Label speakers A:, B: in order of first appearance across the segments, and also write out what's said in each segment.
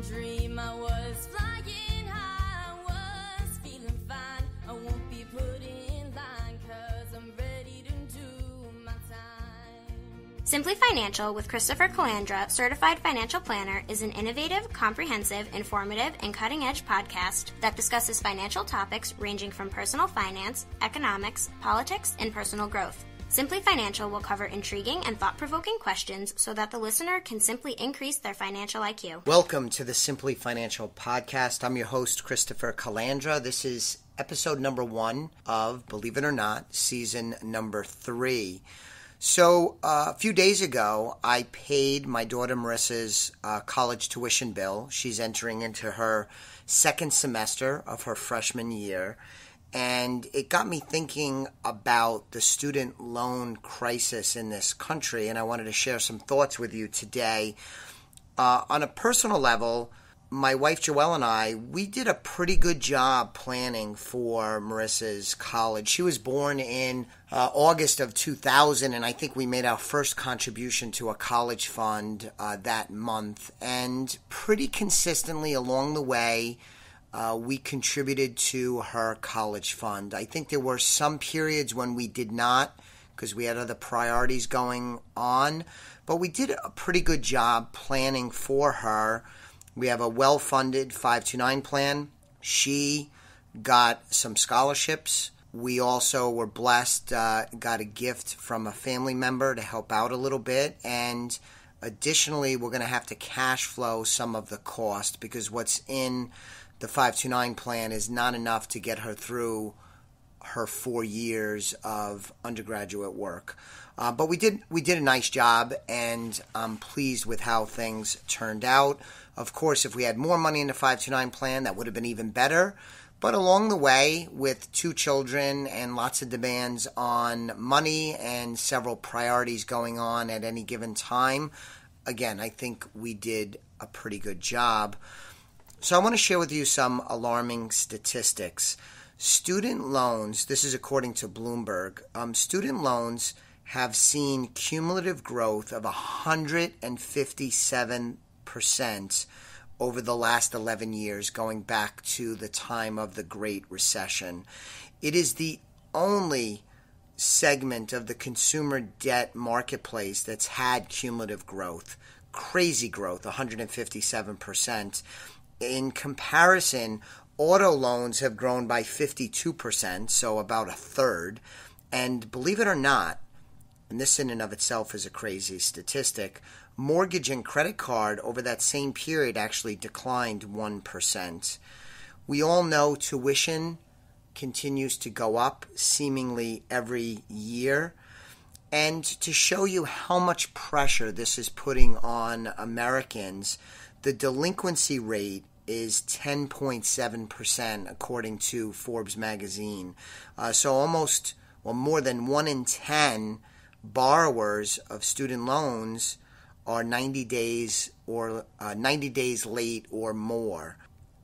A: dream. I was flying high, I was feeling fine. I won't be put in line, 'cause I'm ready to do my time.
B: Simply Financial with Christopher Calandra, Certified Financial Planner, is an innovative, comprehensive, informative, and cutting-edge podcast that discusses financial topics ranging from personal finance, economics, politics, and personal growth. Simply Financial will cover intriguing and thought-provoking questions so that the listener can simply increase their financial IQ.
C: Welcome to the Simply Financial podcast. I'm your host, Christopher Calandra. This is episode number 1 of, believe it or not, season number 3. So a few days ago, I paid my daughter Marissa's college tuition bill. She's entering into her second semester of her freshman year. And it got me thinking about the student loan crisis in this country, and I wanted to share some thoughts with you today. On a personal level, my wife Joelle and I, we did a pretty good job planning for Marissa's college. She was born in August of 2000, and I think we made our first contribution to a college fund that month. And pretty consistently along the way, we contributed to her college fund. I think there were some periods when we did not because we had other priorities going on, but we did a pretty good job planning for her. We have a well-funded 529 plan. She got some scholarships. We also were blessed, got a gift from a family member to help out a little bit, and additionally, we're going to have to cash flow some of the cost because what's in the 529 plan is not enough to get her through her 4 years of undergraduate work. But we did a nice job, and I'm pleased with how things turned out. Of course, if we had more money in the 529 plan, that would have been even better. But along the way, with 2 children and lots of demands on money and several priorities going on at any given time, again, I think we did a pretty good job. So I want to share with you some alarming statistics. Student loans, this is according to Bloomberg, student loans have seen cumulative growth of 157% over the last 11 years, going back to the time of the Great Recession. It is the only segment of the consumer debt marketplace that's had cumulative growth. Crazy growth, 157%. In comparison, auto loans have grown by 52%, so about a third. And believe it or not, and this in and of itself is a crazy statistic, mortgage and credit card over that same period actually declined 1%. We all know tuition continues to go up seemingly every year. And to show you how much pressure this is putting on Americans, the delinquency rate is 10.7% according to Forbes magazine. So more than 1 in 10 borrowers of student loans are 90 days late or more.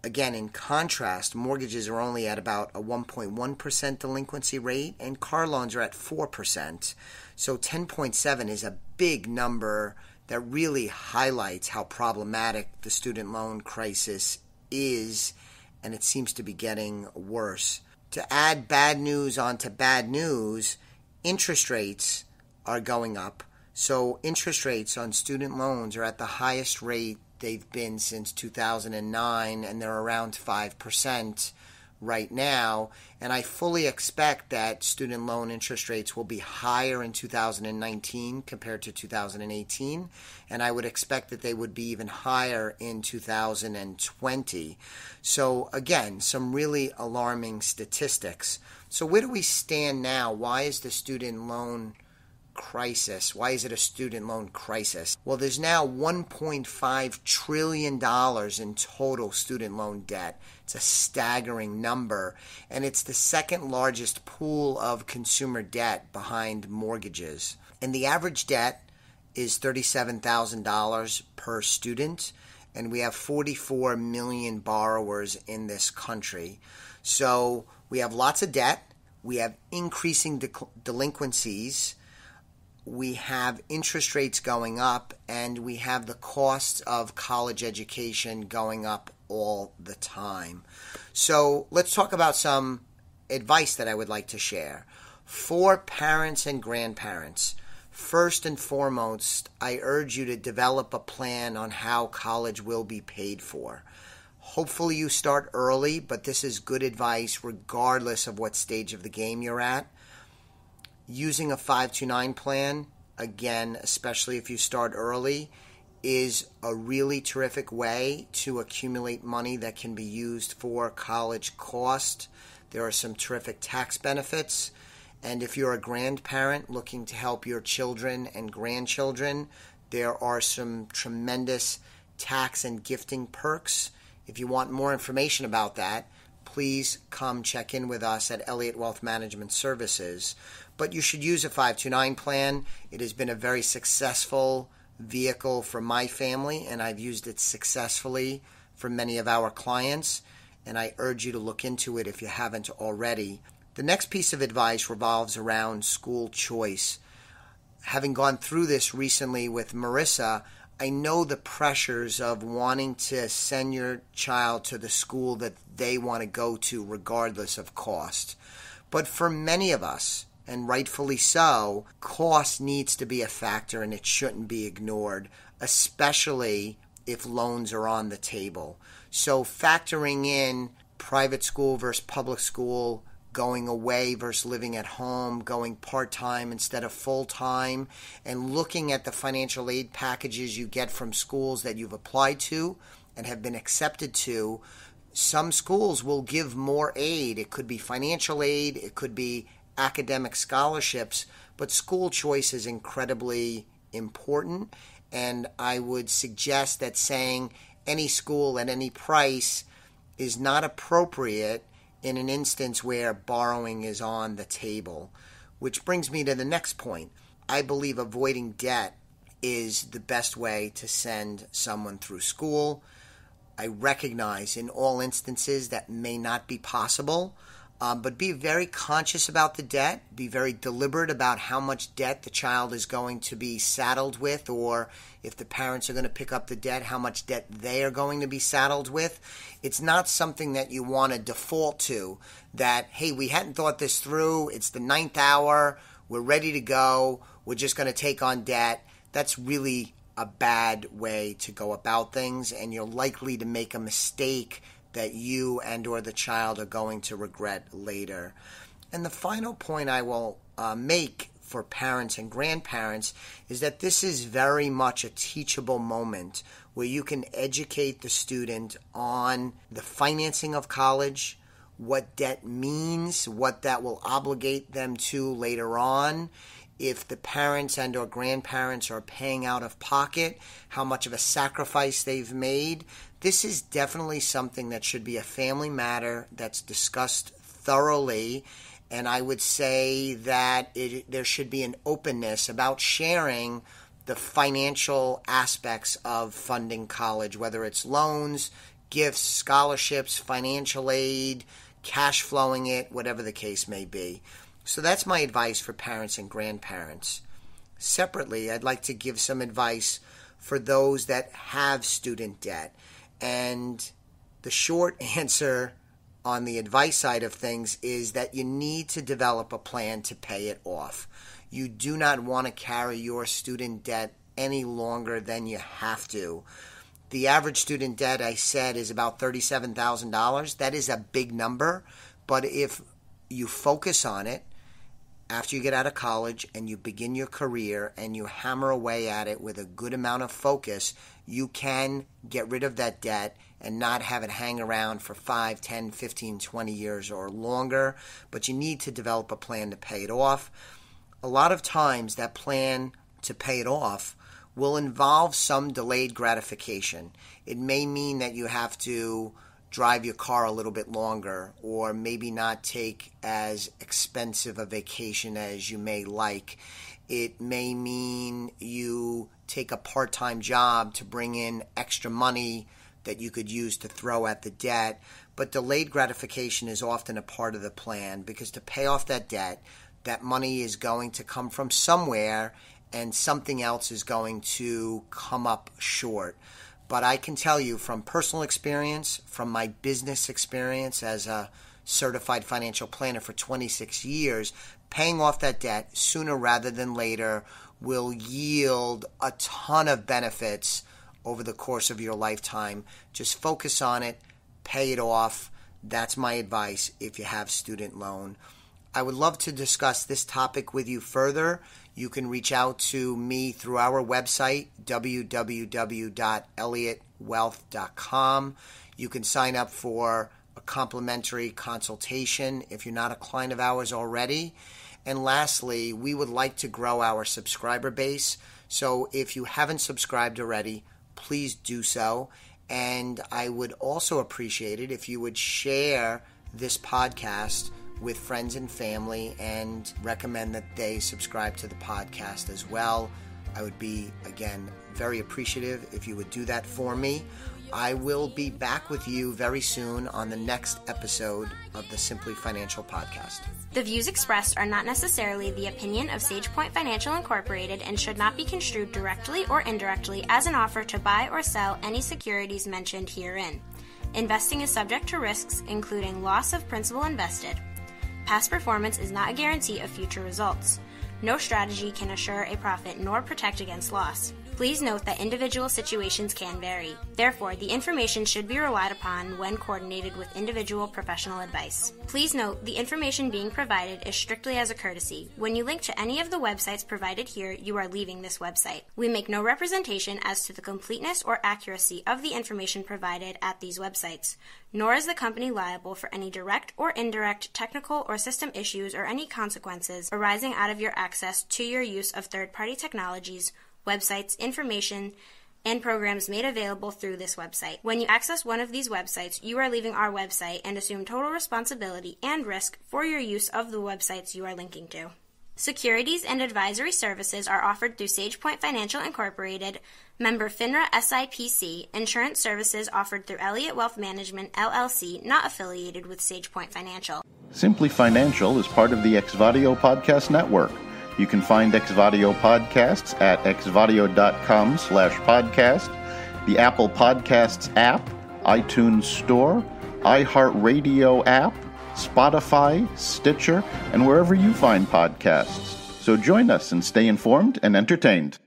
C: Again, in contrast, mortgages are only at about a 1.1% delinquency rate, and car loans are at 4%. So 10.7 is a big number that really highlights how problematic the student loan crisis is, and it seems to be getting worse. To add bad news onto bad news, interest rates are going up. So interest rates on student loans are at the highest rate they've been since 2009, and they're around 5% right now. And I fully expect that student loan interest rates will be higher in 2019 compared to 2018, and I would expect that they would be even higher in 2020. So again, some really alarming statistics. So where do we stand now? Why is the student loan crisis? Why is it a student loan crisis? Well, there's now $1.5 trillion in total student loan debt. It's a staggering number, and it's the second largest pool of consumer debt behind mortgages. And the average debt is $37,000 per student, and we have 44 million borrowers in this country. So we have lots of debt, we have increasing delinquencies. we have interest rates going up, and we have the costs of college education going up all the time. So let's talk about some advice that I would like to share. For parents and grandparents, first and foremost, I urge you to develop a plan on how college will be paid for. Hopefully you start early, but this is good advice regardless of what stage of the game you're at. Using a 529 plan, again, especially if you start early, is a really terrific way to accumulate money that can be used for college cost. There are some terrific tax benefits. And if you're a grandparent looking to help your children and grandchildren, there are some tremendous tax and gifting perks. If you want more information about that, please come check in with us at Elliott Wealth Management Services. But you should use a 529 plan. It has been a very successful vehicle for my family, and I've used it successfully for many of our clients, and I urge you to look into it if you haven't already. The next piece of advice revolves around school choice. Having gone through this recently with Marissa, I know the pressures of wanting to send your child to the school that they want to go to regardless of cost. But for many of us, and rightfully so, cost needs to be a factor and it shouldn't be ignored, especially if loans are on the table. So factoring in private school versus public school, going away versus living at home, going part-time instead of full-time, and looking at the financial aid packages you get from schools that you've applied to and have been accepted to, some schools will give more aid. It could be financial aid, it could be academic scholarships, but school choice is incredibly important, and I would suggest that saying any school at any price is not appropriate in an instance where borrowing is on the table. Which brings me to the next point. I believe avoiding debt is the best way to send someone through school. I recognize in all instances that may not be possible, but be very conscious about the debt. Be very deliberate about how much debt the child is going to be saddled with, or if the parents are going to pick up the debt, how much debt they are going to be saddled with. It's not something that you want to default to, that, hey, we hadn't thought this through, it's the 9th hour, we're ready to go, we're just going to take on debt. That's really a bad way to go about things, and you're likely to make a mistake that you and or the child are going to regret later. And the final point I will make for parents and grandparents is that this is very much a teachable moment where you can educate the student on the financing of college, what debt means, what that will obligate them to later on, if the parents and or grandparents are paying out of pocket, how much of a sacrifice they've made. This is definitely something that should be a family matter that's discussed thoroughly, and I would say that there should be an openness about sharing the financial aspects of funding college, whether it's loans, gifts, scholarships, financial aid, cash flowing it, whatever the case may be. So that's my advice for parents and grandparents. Separately, I'd like to give some advice for those that have student debt. And the short answer on the advice side of things is that you need to develop a plan to pay it off. You do not want to carry your student debt any longer than you have to. The average student debt, I said, is about $37,000. That is a big number, but if you focus on it after you get out of college and you begin your career and you hammer away at it with a good amount of focus, you can get rid of that debt and not have it hang around for 5, 10, 15, 20 years or longer. But you need to develop a plan to pay it off. A lot of times that plan to pay it off will involve some delayed gratification. It may mean that you have to drive your car a little bit longer, or maybe not take as expensive a vacation as you may like. It may mean you take a part-time job to bring in extra money that you could use to throw at the debt. But delayed gratification is often a part of the plan, because to pay off that debt, that money is going to come from somewhere and something else is going to come up short. But I can tell you from personal experience, from my business experience as a certified financial planner for 26 years, paying off that debt sooner rather than later will yield a ton of benefits over the course of your lifetime. Just focus on it, pay it off. That's my advice if you have student loan. I would love to discuss this topic with you further. You can reach out to me through our website, www.elliottwealth.com. You can sign up for a complimentary consultation if you're not a client of ours already. And lastly, we would like to grow our subscriber base. So if you haven't subscribed already, please do so. And I would also appreciate it if you would share this podcast with friends and family and recommend that they subscribe to the podcast as well. I would be, again, very appreciative if you would do that for me. I will be back with you very soon on the next episode of the Simply Financial podcast.
B: The views expressed are not necessarily the opinion of SagePoint Financial Incorporated and should not be construed directly or indirectly as an offer to buy or sell any securities mentioned herein. Investing is subject to risks, including loss of principal invested. Past performance is not a guarantee of future results. No strategy can assure a profit nor protect against loss. Please note that individual situations can vary. Therefore, the information should be relied upon when coordinated with individual professional advice. Please note, the information being provided is strictly as a courtesy. When you link to any of the websites provided here, you are leaving this website. We make no representation as to the completeness or accuracy of the information provided at these websites, nor is the company liable for any direct or indirect technical or system issues or any consequences arising out of your access to your use of third-party technologies, websites, information, and programs made available through this website. When you access one of these websites, you are leaving our website and assume total responsibility and risk for your use of the websites you are linking to. Securities and advisory services are offered through SagePoint Financial Incorporated, member FINRA SIPC. Insurance services offered through Elliott Wealth Management, LLC, not affiliated with SagePoint Financial.
D: Simply Financial is part of the Exvadio Podcast Network. You can find Exvadio podcasts at exvadio.com/podcast, the Apple Podcasts app, iTunes Store, iHeartRadio app, Spotify, Stitcher, and wherever you find podcasts. So join us and stay informed and entertained.